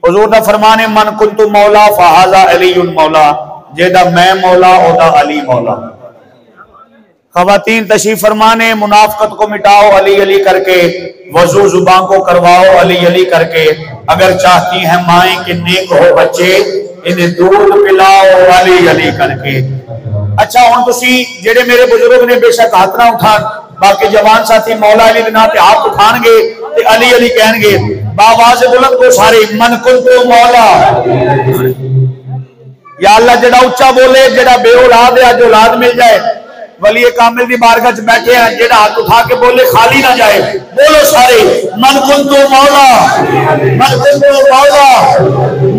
حضور دا فرمان ہے من کنت مولا فہذا علی مولا، جیدہ میں مولا اودا علی مولا۔ خواتین تشریف فرمانے منافقت کو مٹاؤ علی علی کر کے، وضو زبان کو کرواؤ علی علی کر کے، اگر چاہتی ہیں مائیں کہ نیک ہو بچے انہیں دودھ پلاؤ علی علی کر کے۔ اچھا ہوں تسی جڑے میرے بزرگ نے بے شک ہاتھ نہ اٹھان، باقی جوان ساتھی مولا علی بنا پہ ہاتھ اٹھان گے تے علی علی کہیں گے باواز بلند کو سارے من کنتو مولا۔ یا اللہ جڑا اچھا بولے، جڑا بے اولاد ہے جو اولاد مل جائے، ولی کامل دی بارگاہ چ بیٹھے ہیں، جڑا ہاتھ اٹھا کے بولے خالی نہ جائے، بولو سارے من کنتو مولا، من کنتو مولا،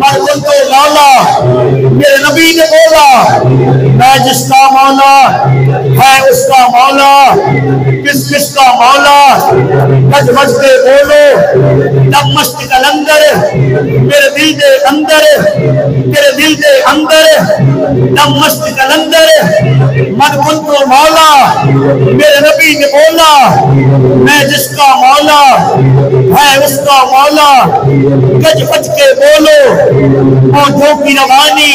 من کنتو مولا۔ میرے نبی نے بولا میں جس کا مولا ہے اس کا مولا، کس کس کا مولا، گج بج کے بولو دم مست کلندر میرے دل دے اندر، میرے دل دے اندر دم مست کلندر من کنتو مولا۔ میرے نبی نے بولا میں جس کا مولا ہے اس کا مولا، گج بج کے بولو ہونٹوں کی روانی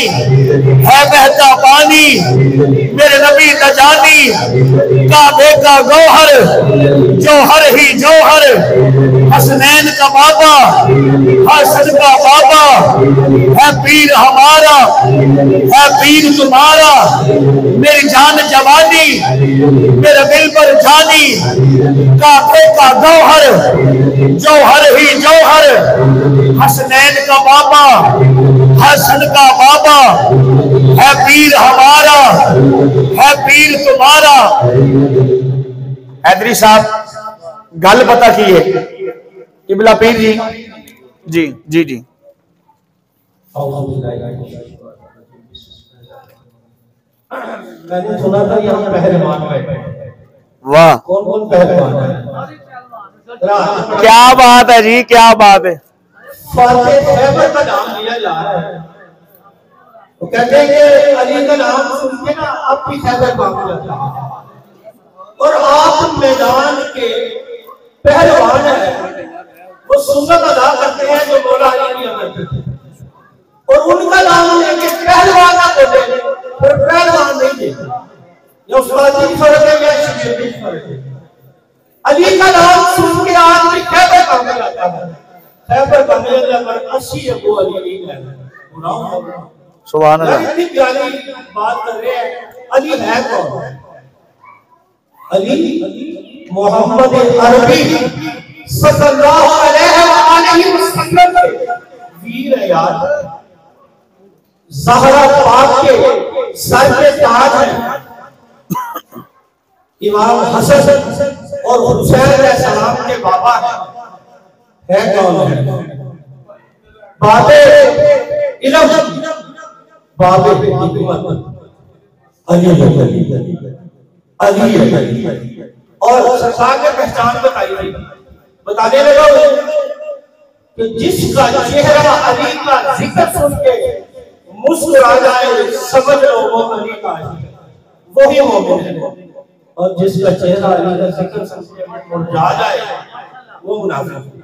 ہے بہتا پانی، میرے نبی تجانی کعبے کا گوہر جوہر ہی جوہر، حسنین کا بابا حسن کا بابا ہے پیر ہمارا ہے پیر تمہارا، میری جان جوانی میرے دل پر جانی کعبے کا گوہر جوہر ہی جوہر، حسنین کا بابا حسن کا بابا ہے پیر ہمارا ہے پیر تمہارا۔ حیدری صاحب گل پتہ کی ہے قبلہ پیر جی جی جی جی میں نے سنا تھا یہاں پہلوان بیٹھے ہیں، واہ کون کون پہلوان ہے؟ کیا بات ہے جی کیا بات ہے۔ فاتح خیبر کا نام لیا جا رہا ہے، وہ کہتے ہیں کہ علی کا نام سن کے نا اب بھی خیبر کام جاتا ہے، اور آپ میدان کے پہلوان ہیں، وہ سنت ادا کرتے ہیں جو مولا علی کیا کرتے تھے، اور ان کا نام لے کے پہلوان نہ بولے پھر پہلوان نہیں دے، یا اس بات کی فرق ہے یا شبیر کی فرق ہے۔ علی کا نام سن کے آدمی خیبر کام جاتا ہے، خیبر کا میلہ پر 80 ابو علی نہیں ہے۔ سبحان اللہ۔ اتنی پیاری بات کر رہے ہیں، علی ہے کون؟ علی محمد عربی صلی اللہ علیہ وسلم کے ویر ہے یار، زہرا پاک کے سر کے تاج ہیں، امام حسن اور حسین علیہ السلام کے بابا ہے کون ہے؟ بابے علم بابے حکمت علی ہے، اور سرکار نے پہچان بتائی تھی، بتانے لگا کہ جس کا چہرہ علی کا ذکر سن کے مسکرا جائے سمجھ لو وہ علی کا ہے، وہی مومن ہے، اور جس کا چہرہ علی کا ذکر سن کے مرجھا جائے وہ منافق ہے۔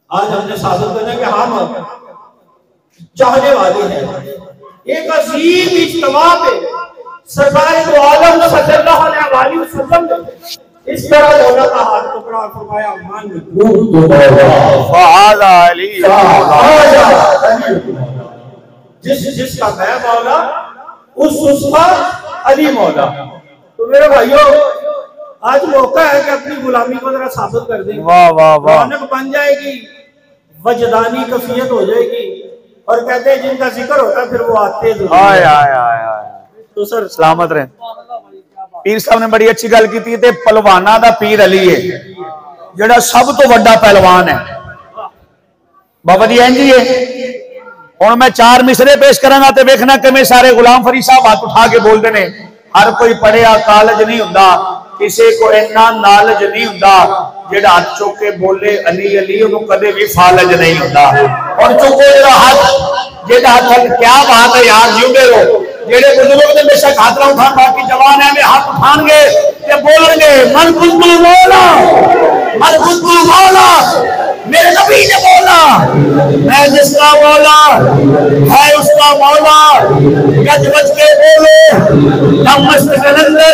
آج ہم نے ثابت کرنا کہ ہم چاہنے والے ہیں، ایک عظیم اجتماع پہ سرکار دو عالم صلی اللہ علیہ وسلم نے اس طرح مولا کا ہاتھ پکڑا اور فرمایا من فہذا علی جس کا میں مولا اس کا علی مولا۔ تو میرے بھائیوں آج موقع ہے کہ اپنی غلامی کو ذرا ثابت کر دیں، واہ واہ واہ، رونق بن جائے گی، وجدانی کفیت ہو جائے گی، اور کہتے ہیں جن کا ذکر ہوتا ہے پھر وہ آتے ہیں۔ آئے آئے آئے آئے تو سر سلامت رہے۔ پیر صاحب نے بڑی اچھی گل کی تھی تے پہلوانا دا پیر علی ہے جڑا سب تو بڑا پہلوان ہے۔ بابا جی این جی ہے، اور میں 4 مصرے پیش کرنا تے ویکھنا کہ میں سارے غلام فرید صاحب ہاتھ اٹھا کے بول دینے۔ ہر کوئی پڑھیا کالج نہیں ہوندا، کسی کو اتنا نالج نہیں ہوندا، جڑا ہاتھ چوک کے بولے علی علی انہوں کدے بھی فالج نہیں ہوندا۔ اور چوکو جڑا ہاتھ کیا بات ہے یار، جیوندے رہو۔ جڑے بزرگ نے بے شک ہاتھ نہ اٹھان، باقی جوان ہیں میں ہاتھ اٹھان گے تے بولیں گے من کنتو مولا من کنتو مولا میرے نبی نے بولا میں جس کا مولا ہے اس کا مولا، گج بج کے بولو دم مست کلندر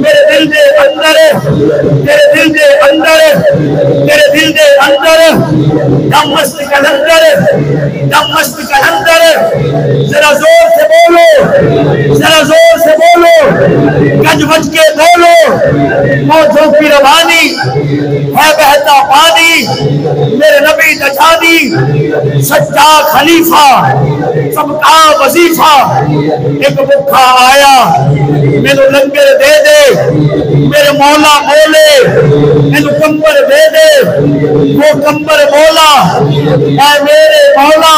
میرے دل دے اندر، تیرے دل دے اندر، تیرے دل دے اندر دم مست کلندر، دم مست کلندر، ذرا زور سے بولو، ذرا زور سے بولو، گج بج کے بولو، موجوں کی روانی ہے بہتا پانی، میرے نبی دجانی سچا خلیفہ سب کا وظیفہ، ایک بکھا آیا میرے لنگر دے دے، میرے مولا بولے میرے کمبر دے دے، وہ کمبر بولا اے میرے مولا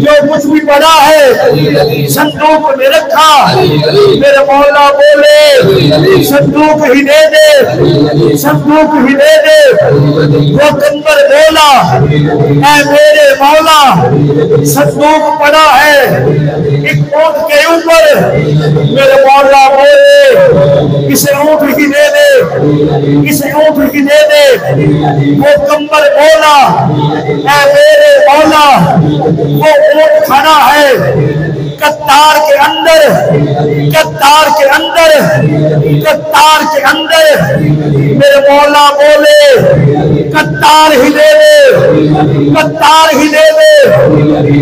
جو کچھ بھی بڑا ہے صندوق میں رکھا، میرے مولا بولے صندوق ہی دے دے، صندوق ہی دے دے، وہ کمبر بولا اے میرے مولا صندوق پڑا ہے ایک اونٹ کے اوپر، میرے مولا بولے اسے اونٹ ہی دے دے، اسے اونٹ ہی دے دے، وہ کمبر بولا اے میرے مولا وہ اونٹ کھڑا ہے کتار کے اندر، کتار کے اندر، کتار کے اندر، میرے مولا بولے کتار ہی دے دے، کتار ہی دے دے،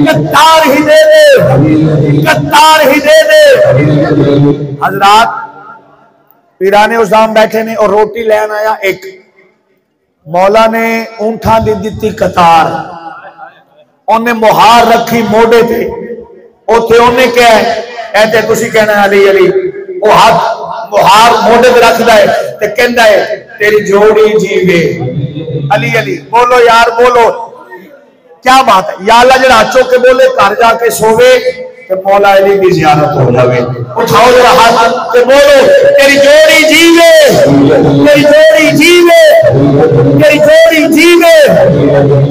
کتار ہی دے دے، کتار ہی دے دے۔ حضرات پیرانے اسلام بیٹھے نے اور روٹی لین آیا ایک، مولا نے اونٹھاں دی دیتی کتار، انہیں مہار رکھی موڑے تھے، اوتھے انہیں کیا ہے ایتے تسی کہنا ہے علی علی، وہ ہاتھ مہار موڑے پہ رکھ دائے تے کہندہ ہے تیری جوڑی جیوے، علی علی بولو یار بولو، کیا بات ہے؟ یا اللہ جڑا اچھو کے بولے کار جا کے سووے کہ مولا علی کی زیارت ہو جاوے، اٹھاؤ جڑا ہاتھ کہ بولو تیری جوڑی جیوے، تیری جوڑی جیوے، تیری جوڑی جیوے،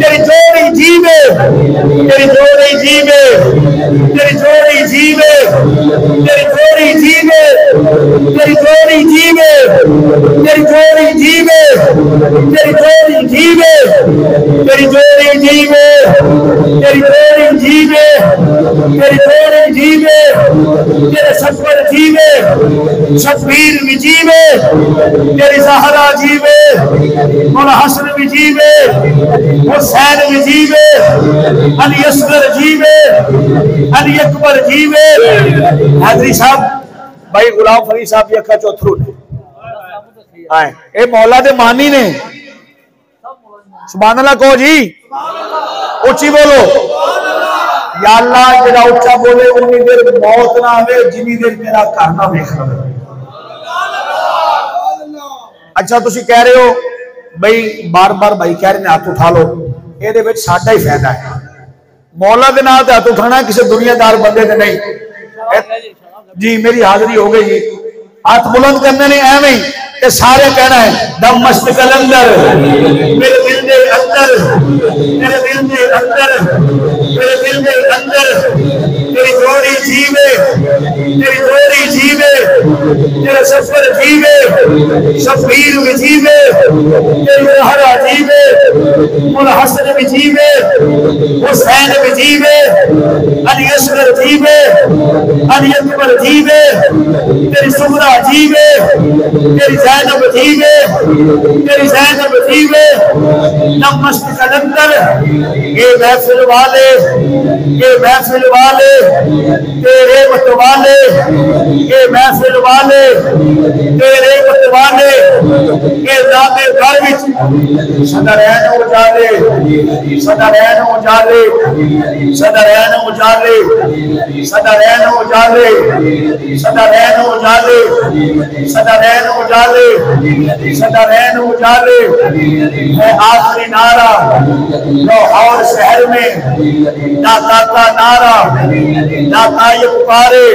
تیری جوڑی جیوے، تیری جوڑی جیوے، تیری جوڑی جیوے، تیری جوڑی جیوے، تیری جوڑی جیوے، تیری جوڑی جیوے، تیری جوڑی جیوے، تیری جوڑی جیوے، تیری جوڑی جیوے، تیری جوڑی جیوے، تیرے سفر جیوے، شبیر بھی جیوے، تیری زہرہ جیوے، مولا حسن بھی جیوے، حسین بھی جیوے، علی اصغر جیوے، علی اکبر جیوے۔ حضری صاحب بھائی غلام فرید صاحب یہ اکھا چوتھرو نے آئے اے مولا دے مانی نے، سبحان اللہ کہو جی، اچھی بولو یا اللہ جڑا اچھا بولے انی دیر موت نہ ہوئے جنی دیر میرا کرنا دیکھ رہے۔ اچھا تسی کہہ رہے ہو بھئی بار بار بھائی کہہ رہے ہیں ہاتھ اٹھا لو، یہ دے وچ ساڈا ہی فائدہ ہے، مولا دے نال تے ہاتھ اٹھانا کسی دنیا دار بندے دے نہیں جی۔ میری حاضری ہو گئی، ہاتھ بلند کرنے نہیں ایویں کہ سارے کہنا ہے دم مست کلندر میرے دل دے اندر، میرے دل دے اندر، میرے دل دے اندر، تیری جوڑی جیوے، تیری جوڑی جیوے، تیرے سفر جیوے، شبیر بھی جیوے، تیری زہرہ جیوے، مولا حسن بھی جیوے، حسین بھی جیوے، علی اصغر جیوے، علی اکبر جیوے، تیری سغرا جیوے، تیری زینب جیوے، تیری زینب جیوے، دم مست کلندر، اے محفل والے، اے محفل والے، تیرے مت والے، اے محفل والے، تیرے مت والے، اے ذات گھر وچ صدر این اجالے، صدر این اجالے، صدر این اجالے، صدر این اجالے، صدر این اجالے، صدر این اجالے، صدر این اجالے، ہے آخری نعرہ لاہور شہر میں، داتا کا نعرہ، داتا یہ پکارے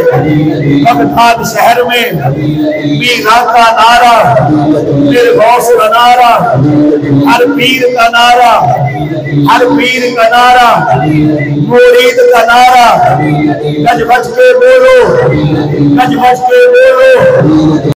بغداد شہر میں، میرا کا نعرہ، میرے غوث کا نعرہ، ہر پیر کا نعرہ، ہر پیر کا نعرہ، مرید کا نعرہ، گج بج کے بولو، گج بج کے بولو۔